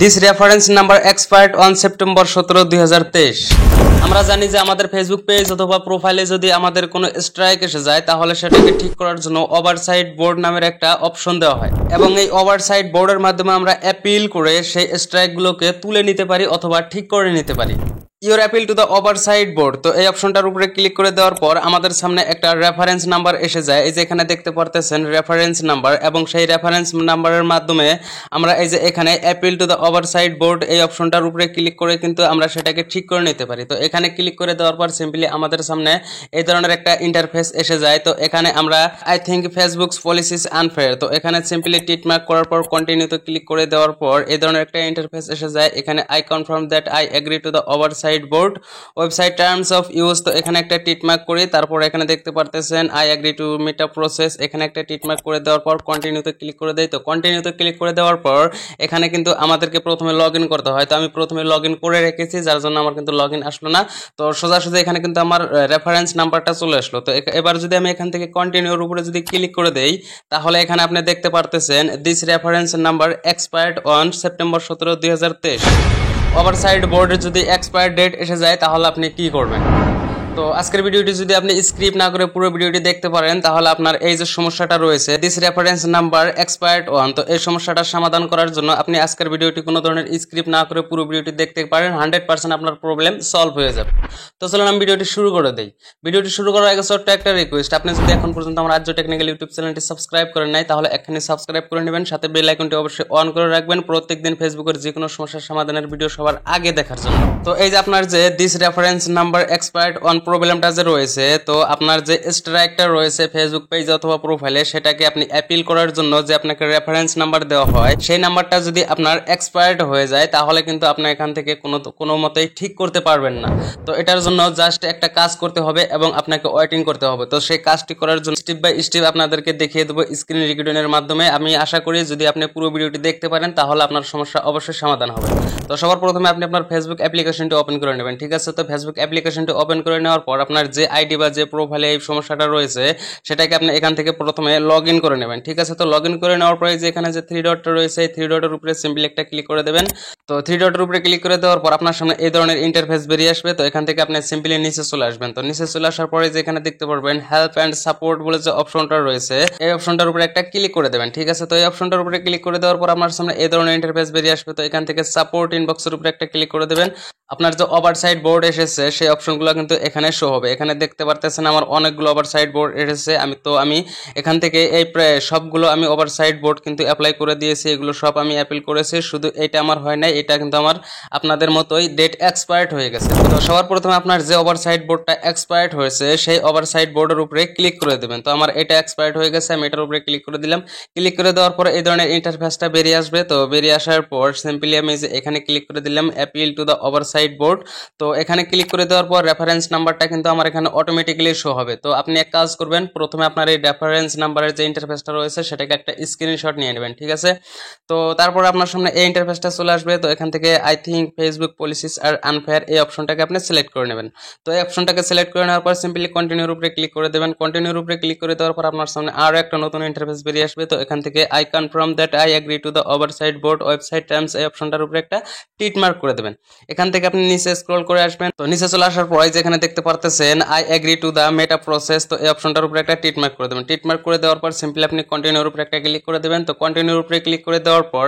This reference number expired on September 17, 2023। আমরা জানি যে আমাদের ফেসবুক পেজ অথবা প্রোফাইলে যদি আমাদের কোনো স্ট্রাইক এসে যায় তাহলে সেটাকে ঠিক করার জন্য ওভারসাইট বোর্ড নামের একটা অপশন দেওয়া হয় এবং এই ওভারসাইট বোর্ডের মাধ্যমে আমরা অ্যাপিল করে সেই স্ট্রাইকগুলোকে তুলে নিতে পারি অথবা ঠিক করে নিতে পারি। Your appeal to the oversight board, তো এই অপশনটার উপরে ক্লিক করে দেওয়ার পর আমাদের সামনে একটা রেফারেন্স নাম্বার এসে যায়। এই যে এখানে দেখতে পারতেছেন রেফারেন্স নাম্বার, এবং সেই রেফারেন্স নাম্বারের মাধ্যমে আমরা এই যে এখানে appeal to the oversight board এই অপশনটার উপরে ক্লিক করে কিন্তু আমরা সেটাকে ঠিক করে নিতে পারি। তো এখানে ক্লিক করে দেওয়ার পর সিম্পলি আমাদের সামনে এই ধরনের একটা ইন্টারফেস এসে যায়। তো এখানে আমরা I think Facebook's policies unfair, তো এখানে সিম্পলি টিক মার্ক করার পর কন্টিনিউতে ক্লিক করে দেওয়ার পর এই ধরনের একটা ইন্টারফেস এসে যায়। এখানে I confirm that I agree to the oversight board website terms of use, তো এখানে একটা টিকমার্ক করি। তারপর এখানে দেখতে পারতেছেন I agree to meta process, এখানে একটা টিকমার্ক করে দেওয়ার পর কন্টিনিউতে ক্লিক করে দেই। তো কন্টিনিউতে ক্লিক করে দেওয়ার পর এখানে কিন্তু আমাদেরকে প্রথমে লগ ইন করতে হয়। তো আমি প্রথমে লগ ইন করে রেখেছি, যার জন্য আমার কিন্তু লগ ইন আসলো না। তো সোজাসুজি এখানে কিন্তু আমার রেফারেন্স নাম্বারটা চলে আসলো। তো এবার যদি আমি এখান থেকে কন্টিনিউর উপরে যদি ক্লিক করে দেই তাহলে এখানে আপনি দেখতে পারতেছেন this reference number expired on September 17, 2023। Oversight বোর্ডের যদি এক্সপায়ার ডেট এসে যায় তাহলে আপনি কি করবেন? তো আজকের ভিডিওটি যদি আপনি স্ক্রিপ্ট না করে পুরো ভিডিওটি দেখতে পারেন তাহলে আপনার এই যে সমস্যাটা রয়েছে this reference number expired on, তো এই সমস্যাটার সমাধান করার জন্য আপনি আজকের ভিডিওটি কোনো ধরনের স্ক্রিপ্ট না করে পুরো ভিডিওটি দেখতে পারেন, 100% আপনার প্রবলেম সলভ হয়ে যাবে। তো চলুন আমি ভিডিওটি শুরু করে দেই। ভিডিওটি শুরু করার আগে ছোট্ট একটা রিকোয়েস্ট, আপনি যদি এখন পর্যন্ত আমার আর্য টেকনিক্যাল ইউটিউব চ্যানেলটি সাবস্ক্রাইব করেন নাই তাহলে এখানে সাবস্ক্রাইব করে নেবেন, সাথে বেল আইকনটি অবশ্যই অন করে রাখবেন প্রত্যেকদিন ফেসবুকের যে কোনো সমস্যার সমাধানের ভিডিও সবার আগে দেখার জন্য। তো এই যে আপনার যে this reference number expired on প্রবলেমটা যে রয়েছে, তো আপনার যে স্ট্রাইকটা রয়েছে ফেসবুক পেজ অথবা প্রোফাইলে সেটাকে আপনি অ্যাপিল করার জন্য যে আপনাকে রেফারেন্স নাম্বার দেওয়া হয় সেই নাম্বারটা যদি আপনার এক্সপায়ার্ড হয়ে যায় তাহলে কিন্তু আপনি এখান থেকে কোনো মতেই ঠিক করতে পারবেন না। তো এটার জন্য জাস্ট একটা কাজ করতে হবে এবং আপনাকে ওয়েটিং করতে হবে। তো সেই কাজটি করার জন্য স্টেপ বাই স্টেপ আপনাদেরকে দেখিয়ে দেবো স্ক্রিন রেকর্ডিংয়ের মাধ্যমে। আমি আশা করি যদি আপনি পুরো ভিডিওটি দেখতে পারেন তাহলে আপনার সমস্যা অবশ্যই সমাধান হবে। তো সবার প্রথমে আপনি আপনার ফেসবুক অ্যাপ্লিকেশনটি ওপেন করে নেবেন, ঠিক আছে? তো ফেসবুক অ্যাপ্লিকেশনটি ওপেন করে নেওয়ার পর আপনার যে আইডি বা যে প্রোফাইলে এই সমস্যাটা রয়েছে সেটাকে আপনি এখান থেকে প্রথমে লগ ইন করে নেবেন, ঠিক আছে? তো লগ ইন করে নেওয়ার পরে যে এখানে যে থ্রি ডটটা রয়েছে এই থ্রি ডটের উপরে সিম্পলি একটা ক্লিক করে দেবেন। তো থ্রি ডটের উপরে ক্লিক করে দেওয়ার পর আপনার সামনে এই ধরনের ইন্টারফেস বেরিয়ে আসবে। তো এখান থেকে আপনি সিম্পলি নিচে চলে আসবেন। তো নিচে চলে আসার পরে যে এখানে দেখতে পারবেন হেল্প অ্যান্ড সাপোর্ট বলে যে অপশনটা রয়েছে এই অপশনটার উপরে একটা ক্লিক করে দেবেন, ঠিক আছে? তো এই অপশনটার উপরে ক্লিক করে দেওয়ার পর আপনার সামনে এই ধরনের ইন্টারফেস বেরিয়ে আসবে। তো এখান থেকে সাপোর্ট ইনবক্সের উপরে একটা ক্লিক করে দেবেন। আপনার যে ওভারসাইট বোর্ড এসেছে সেই অপশনগুলো কিন্তু এখানে শো হবে। এখানে দেখতে পারতেছেন আমার অনেকগুলো ওভারসাইট বোর্ড এসেছে। আমি এখান থেকে এই প্রায় সবগুলো আমি ওভারসাইট বোর্ড কিন্তু অ্যাপ্লাই করে দিয়েছি, এগুলো সব আমি অ্যাপিল করেছি, শুধু এটা আমার হয় নাই, এটা কিন্তু আমার আপনাদের মতোই ডেট এক্সপায়ার্ড হয়ে গেছে। তো সবার প্রথমে আপনার যে ওভারসাইট বোর্ডটা এক্সপায়ার্ড হয়েছে সেই ওভারসাইট বোর্ডের উপরে ক্লিক করে দেবেন। তো আমার এটা এক্সপায়ার্ড হয়ে গেছে, আমি এটার উপরে ক্লিক করে দিলাম। ক্লিক করে দেওয়ার পরে এই ধরনের ইন্টারফেসটা বেরিয়ে আসবে। তো বেরিয়ে আসার পর সিম্পলি আমি যে এখানে ক্লিক করে দিলাম appeal to the oversight board. তো এখানে ক্লিক করে দেওয়ার পর রেফারেন্স নাম্বারটা কিন্তু আমার এখানে অটোমেটিক্যালি শো হবে। তো আপনি এক কাজ করবেন, প্রথমে আপনার এই রেফারেন্স নাম্বারের যে ইন্টারফেসটা রয়েছে সেটাকে একটা স্ক্রিনশট নিয়ে নেবেন, ঠিক আছে? তো তারপর আপনার সামনে এই ইন্টারফেসটা চলে আসবে। তো এখান থেকে I think Facebook policies are unfair এই অপশনটাকে আপনি সিলেক্ট করে নেবেন। তো এই অপশনটাকে সিলেক্ট করে নেওয়ার পর সিম্পলি কন্টিনিউর উপরে ক্লিক করে দেবেন। কন্টিনিউর উপরে ক্লিক করে দেওয়ার পর আপনার সামনে আরও একটা নতুন ইন্টারফেস বেরিয়ে আসবে। তো এখান থেকে I confirm that I agree to the oversight board website terms এই অপশনটার উপরে একটা টিক মার্ক করে দেবেন। এখান থেকে আপনি নিচে স্ক্রল করে আসবেন। তো নিচে চলে আসার পর যেখানে দেখতে পারতেছেন I agree to the meta process, তো এই অপশনটার উপরে একটা টিক মার্ক করে দেবেন। টিক মার্ক করে দেওয়ার পর সিম্পলি আপনি কন্টিনিউর উপরে একটা ক্লিক করে দেবেন। তো কন্টিনিউর উপরে ক্লিক করে দেওয়ার পর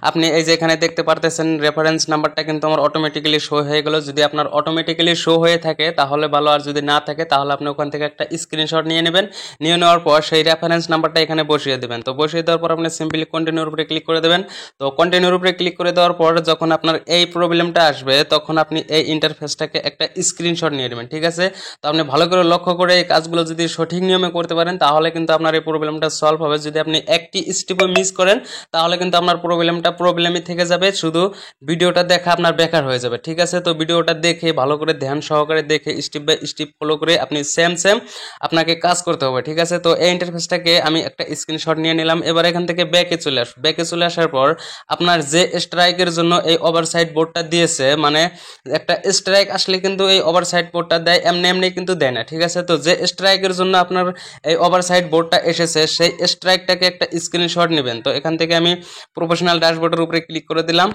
আপনি এই যে এখানে দেখতে পারতেছেন রেফারেন্স নাম্বারটা কিন্তু আমার অটোমেটিক্যালি শো হয়ে গেল। যদি আপনার অটোমেটিক্যালি শো হয়ে থাকে তাহলে ভালো, আর যদি না থাকে তাহলে আপনি ওখান থেকে একটা স্ক্রিনশট নিয়ে নেবেন। নিয়ে নেওয়ার পর সেই রেফারেন্স নাম্বারটা এখানে বসিয়ে দেবেন। তো বসিয়ে দেওয়ার পর আপনি সিম্পলি কন্টিনিউর উপরে ক্লিক করে দেবেন। তো কন্টিনিউর উপরে ক্লিক করে দেওয়ার পর যখন আপনার এই প্রবলেমটা আসবে তখন আপনি এই ইন্টারফেসটাকে একটা স্ক্রিনশট নিয়ে নেবেন, ঠিক আছে? তো আপনি ভালো করে লক্ষ্য করে এই কাজগুলো যদি সঠিক নিয়মে করতে পারেন তাহলে কিন্তু আপনার এই প্রবলেমটা সলভ হবে। যদি আপনি একটি স্টেপও মিস করেন তাহলে কিন্তু আপনার প্রবলেমই থেকে যাবে, শুধু ভিডিওটা দেখা আপনার বেকার হয়ে যাবে, ঠিক আছে? তো ভিডিওটা দেখে ভালো করে ধ্যান সহকারে দেখে স্টেপ বাই স্টেপ ফলো করে আপনি সেম আপনাকে কাজ করতে হবে, ঠিক আছে? তো এই ইন্টারফেসটাকে আমি একটা স্ক্রিনশট নিয়ে নিলাম। এবার এখান থেকে ব্যাকে চলে আসুন। ব্যাকে চলে আসার পর আপনার যে স্ট্রাইকের জন্য এই ওভারসাইট বোর্ডটা দিয়েছে, মানে একটা স্ট্রাইক আসলে কিন্তু এই ওভারসাইট বোর্ডটা দেয়, এমনি কিন্তু দেয় না, ঠিক আছে? তো যে স্ট্রাইকের জন্য আপনার এই ওভারসাইট বোর্ডটা এসেছে সেই স্ট্রাইকটাকে একটা স্ক্রিনশট নেবেন। তো এখান থেকে আমি প্রফেশনাল ড্যাশবোর্ডের উপরে ক্লিক করে দিলাম।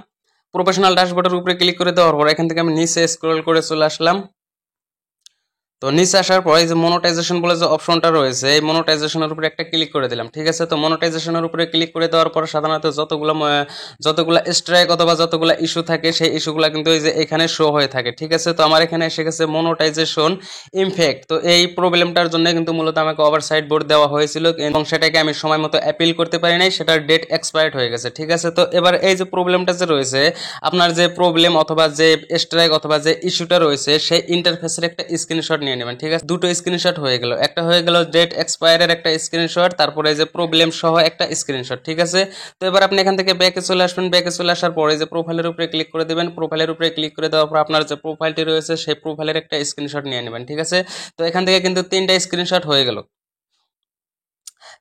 প্রফেশনাল ড্যাশবোর্ডের উপরে ক্লিক করে দেওয়ার পর এখান থেকে আমি নিচে স্ক্রল করে চলে আসলাম। তো নিচে আসার পর এই যে মনোটাইজেশন বলে যে অপশনটা রয়েছে, এই মনোটাইজেশনের উপরে একটা ক্লিক করে দিলাম। ঠিক আছে, তো মনোটাইজেশনের উপরে ক্লিক করে দেওয়ার পর সাধারণত যতগুলা স্ট্রাইক অথবা যতগুলা ইস্যু থাকে সেই ইস্যুগুলা কিন্তু এই যে এখানে শো হয়ে থাকে। ঠিক আছে, তো আমার এখানে এসে গেছে মনোটাইজেশন ইমফেক্ট। তো এই প্রবলেমটার জন্য কিন্তু মূলত আমাকে ওভারসাইট বোর্ড দেওয়া হয়েছিল এবং সেটাকে আমি সময় মতো অ্যাপিল করতে পারি নাই, সেটার ডেট এক্সপায়ার্ড হয়ে গেছে। ঠিক আছে, তো এবার এই যে প্রবলেমটা যে রয়েছে, আপনার যে প্রবলেম অথবা যে স্ট্রাইক অথবা যে ইস্যুটা রয়েছে সেই ইন্টারফেসের একটা স্ক্রিনশট নিয়ে নেবেন। ঠিক আছে, দুটো স্ক্রিনশট হয়ে গেল, একটা হয়ে গেল ডেট এক্সপায়ারের একটা স্ক্রিনশট, তারপরে যে প্রবলেম সহ একটা স্ক্রিনশট। ঠিক আছে, তো এবার আপনি এখান থেকে ব্যাকে চলে আসবেন। ব্যাকে চলে আসার পরে যে প্রোফাইলের উপরে ক্লিক করে দেবেন। প্রোফাইলের উপরে ক্লিক করে দেওয়ার পর আপনার যে প্রোফাইলটি রয়েছে সেই প্রোফাইলের একটা স্ক্রিনশট নিয়ে নেবেন। ঠিক আছে, তো এখান থেকে কিন্তু 3টা স্ক্রিনশট হয়ে গেল।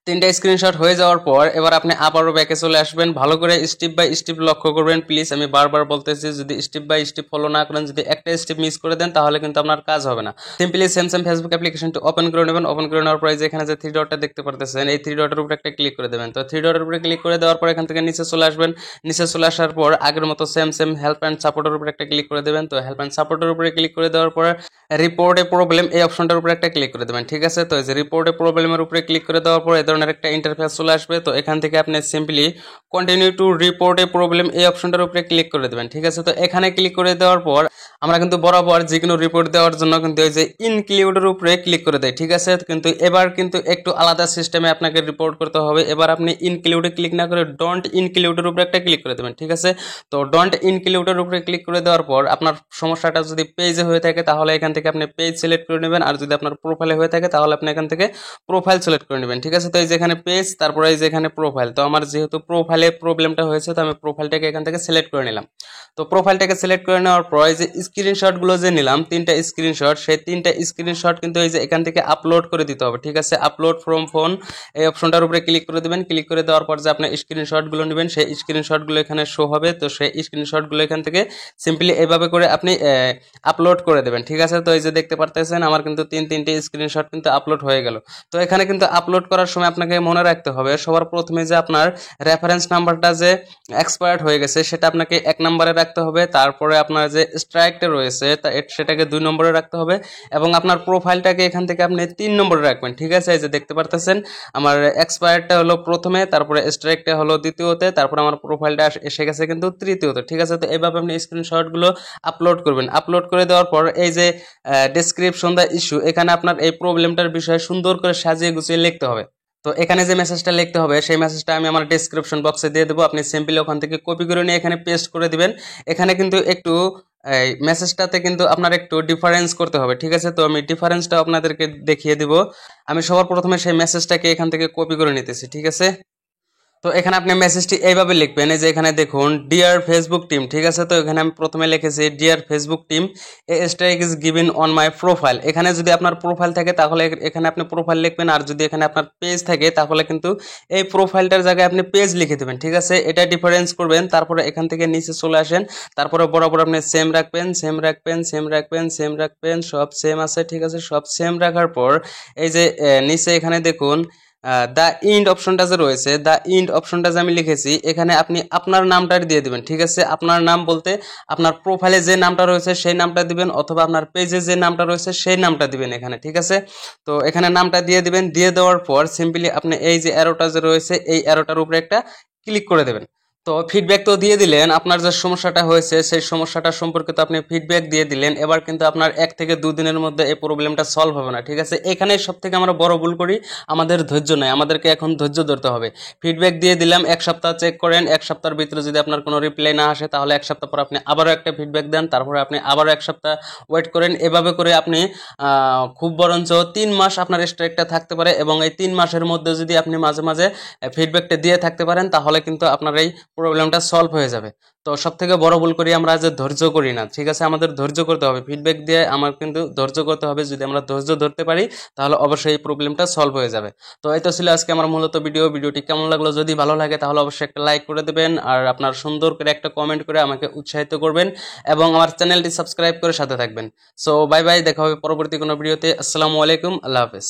3টা স্ক্রিনশট হয়ে যাওয়ার পর এবার আপনি আবারও ব্যাকে চলে আসবেন। ভালো করে স্টেপ বাই স্টেপ লক্ষ্য করবেন প্লিজ, আমি বারবার বলতেছি, যদি স্টেপ বাই স্টেপ ফলো না করেন, যদি একটা স্টেপ মিস করে দেন তাহলে কিন্তু আপনার কাজ হবে না। সিম্পলি সেম ফেসবুক অ্যাপ্লিকেশনটি ওপেন করে নেবেন। ওপেন করে নেওয়ার পরে যেখানে যে 3 ডটটা দেখতে পারতেছেন, এই 3 ডটের উপরে একটা ক্লিক করে দেবেন। তো 3 ডটের উপরে ক্লিক করে দেওয়ার পর এখান থেকে নিচে চলে আসবেন। নিচে চলে আসার পর আগের মতো সেম হেল্প অ্যান্ড সাপোর্টের উপরে একটা ক্লিক করে দেবেন। তো হেল্প অ্যান্ড সাপোর্টের উপরে ক্লিক করে দেওয়ার পর রিপোর্টে প্রবলেম এই অপশনটার উপরে একটা ক্লিক করে দেবেন। ঠিক আছে, তো এই যে রিপোর্টে প্রবলেমের উপরে ক্লিক করে দেওয়ার পর এই ধরনের একটা ইন্টারফেস চলে আসবে। তো এখান থেকে আপনি simply continue to report A problem এই অপশনটার উপরে ক্লিক করে দেবেন। ঠিক আছে, তো এখানে ক্লিক করে দেওয়ার পর আমরা কিন্তু বরাবর যে কোনো রিপোর্ট দেওয়ার জন্য কিন্তু এই যে ইনক্লুডের উপরে ক্লিক করে দেয়। ঠিক আছে, কিন্তু এবার কিন্তু একটু আলাদা সিস্টেমে আপনাকে রিপোর্ট করতে হবে। এবার আপনি ইনক্লুডে ক্লিক না করে ডোন্ট ইনক্লুডের উপরে একটা ক্লিক করে দেবেন। ঠিক আছে, তো ডোন্ট ইনক্লুডের উপরে ক্লিক করে দেওয়ার পর আপনার সমস্যাটা যদি পেজে হয়ে থাকে তাহলে এখান থেকে আপনি পেজ সিলেক্ট করে নেবেন, আর যদি আপনার প্রোফাইলে হয়ে থাকে তাহলে আপনি এখান থেকে প্রোফাইল সিলেক্ট করে নেবেন। ঠিক আছে, তো এই যে এখানে পেজ, তারপরে এই যে এখানে প্রোফাইল। তো আমার যেহেতু প্রোফাইলে প্রবলেমটা হয়েছে তো আমি প্রোফাইলটাকে এখান থেকে সিলেক্ট করে নিলাম। তো প্রোফাইলটাকে সিলেক্ট করে নেওয়ার পর এই যে স্ক্রিনশটগুলো যে নিলাম 3টা স্ক্রিনশট, সেই 3টা স্ক্রিনশট কিন্তু এই যে এখান থেকে আপলোড করে দিতে হবে। ঠিক আছে, আপলোড ফ্রম ফোন এই অপশনটার উপরে ক্লিক করে দেবেন। ক্লিক করে দেওয়ার পর যে আপনি স্ক্রিনশটগুলো নেবেন সেই স্ক্রিনশটগুলো এখানে শো হবে। তো সেই স্ক্রিনশটগুলো এখান থেকে সিম্পলি এইভাবে করে আপনি আপলোড করে দেবেন। ঠিক আছে, তো এই যে দেখতে পারতেছেন আমার কিন্তু 3টে স্ক্রিনশট কিন্তু আপলোড হয়ে গেল। তো এখানে কিন্তু আপলোড করার সময় আপনাকে মনে রাখতে হবে সবার প্রথমে যে আপনার রেফারেন্স নাম্বারটা যে এক্সপায়ার্ড হয়ে গেছে সেটা আপনাকে 1 নম্বরে রাখতে হবে। তারপরে আপনার যে স্ট্রাইকটা রয়েছে সেটাকে 2 নম্বরে রাখতে হবে এবং আপনার প্রোফাইলটাকে এখান থেকে আপনি 3 নম্বরে রাখবেন। ঠিক আছে, এই যে দেখতে পারতেছেন আমার এক্সপায়ার্ডটা হলো প্রথমে, তারপরে স্ট্রাইকটা হলো দ্বিতীয়তে, তারপর আমার প্রোফাইলটা এসে গেছে কিন্তু তৃতীয়তে। ঠিক আছে, তো এইভাবে আপনি স্ক্রিনশটগুলো আপলোড করবেন। আপলোড করে দেওয়ার পর এই যে ডেসক্রিপশন দা ইস্যু, এখানে আপনার এই প্রবলেমটার বিষয়ে সুন্দর করে সাজিয়ে গুছিয়ে লিখতে হবে। তো এখানে যে মেসেজটা লিখতে হবে সেই মেসেজটা আমি আমার ডেসক্রিপশন বক্সে দিয়ে দেবো, আপনি সিম্পলি ওখান থেকে কপি করে নিয়ে এখানে পেস্ট করে দিবেন। এখানে কিন্তু একটু এই মেসেজটাতে কিন্তু আপনার একটু ডিফারেন্স করতে হবে। ঠিক আছে, তো আমি ডিফারেন্সটা আপনাদেরকে দেখিয়ে দিব। আমি সবার প্রথমে সেই মেসেজটাকে এখান থেকে কপি করে নিতেছি। ঠিক আছে, তো এখানে আপনি মেসেজটি এইভাবে লিখবেন, এই যে এখানে দেখুন ডিয়ার ফেসবুক টিম। ঠিক আছে, তো এখানে আমি প্রথমে লিখেছি dear Facebook team A strike is given on my profile. এখানে যদি আপনার প্রোফাইল থাকে তাহলে এখানে আপনি প্রোফাইল লিখবেন, আর যদি এখানে আপনার পেজ থাকে তাহলে কিন্তু এই প্রোফাইলটার জায়গায় আপনি পেজ লিখে দেবেন। ঠিক আছে, এটা ডিফারেন্স করবেন। তারপরে এখান থেকে নিচে চলে আসেন, তারপরে বরাবর আপনি সেম রাখবেন, সব সেম আছে। ঠিক আছে, সব সেম রাখার পর এই যে নিচে এখানে দেখুন দ্য ইন্ড অপশনটা যে রয়েছে, দ্য ইন্ড অপশনটা যে আমি লিখেছি এখানে আপনি আপনার নামটা দিয়ে দিবেন। ঠিক আছে, আপনার নাম বলতে আপনার প্রোফাইলে যে নামটা রয়েছে সেই নামটা দিবেন, অথবা আপনার পেজে যে নামটা রয়েছে সেই নামটা দিবেন এখানে। ঠিক আছে, তো এখানে নামটা দিয়ে দিবেন। দিয়ে দেওয়ার পর সিম্পলি আপনি এই যে অ্যারোটা যে রয়েছে এই অ্যারোটার উপরে একটা ক্লিক করে দেবেন। তো ফিডব্যাক তো দিয়ে দিলেন, আপনার যে সমস্যাটা হয়েছে সেই সমস্যাটা সম্পর্কে তো আপনি ফিডব্যাক দিয়ে দিলেন। এবার কিন্তু আপনার 1 থেকে 2 দিনের মধ্যে এই প্রবলেমটা সলভ হবে না। ঠিক আছে, এখানে সব থেকে আমরা বড় ভুল করি, আমাদের ধৈর্য নাই, আমাদেরকে এখন ধৈর্য ধরতে হবে। ফিডব্যাক দিয়ে দিলাম, 1 সপ্তাহ চেক করেন, 1 সপ্তাহের ভিতরে যদি আপনার কোনো রিপ্লাই না আসে তাহলে 1 সপ্তাহ পর আপনি আবারও একটা ফিডব্যাক দেন, তারপরে আপনি আবারও 1 সপ্তাহ ওয়েট করেন। এভাবে করে আপনি খুব বরঞ্চ 3 মাস আপনার স্ট্রাইকটা থাকতে পারে, এবং এই 3 মাসের মধ্যে যদি আপনি মাঝে মাঝে ফিডব্যাকটা দিয়ে থাকতে পারেন তাহলে কিন্তু আপনার এই প্রবলেমটা সলভ হয়ে যাবে। তো সব থেকে বড় ভুল করি আমরা যে ধৈর্য করি না। ঠিক আছে, আমাদের ধৈর্য করতে হবে, ফিডব্যাক দিয়ে আমার কিন্তু ধৈর্য করতে হবে। যদি আমরা ধৈর্য ধরতে পারি তাহলে অবশ্যই এই প্রবলেমটা সলভ হয়ে যাবে। তো এই তো ছিল আজকে আমার মূলত ভিডিওটি কেমন লাগলো, যদি ভালো লাগে তাহলে অবশ্যই একটা লাইক করে দেবেন, আর আপনার সুন্দর করে একটা কমেন্ট করে আমাকে উৎসাহিত করবেন, এবং আমার চ্যানেলটি সাবস্ক্রাইব করে সাথে থাকবেন। সো বাই বাই, দেখা হবে পরবর্তী কোনো ভিডিওতে। আসসালামু আলাইকুম, আল্লাহ হাফেজ।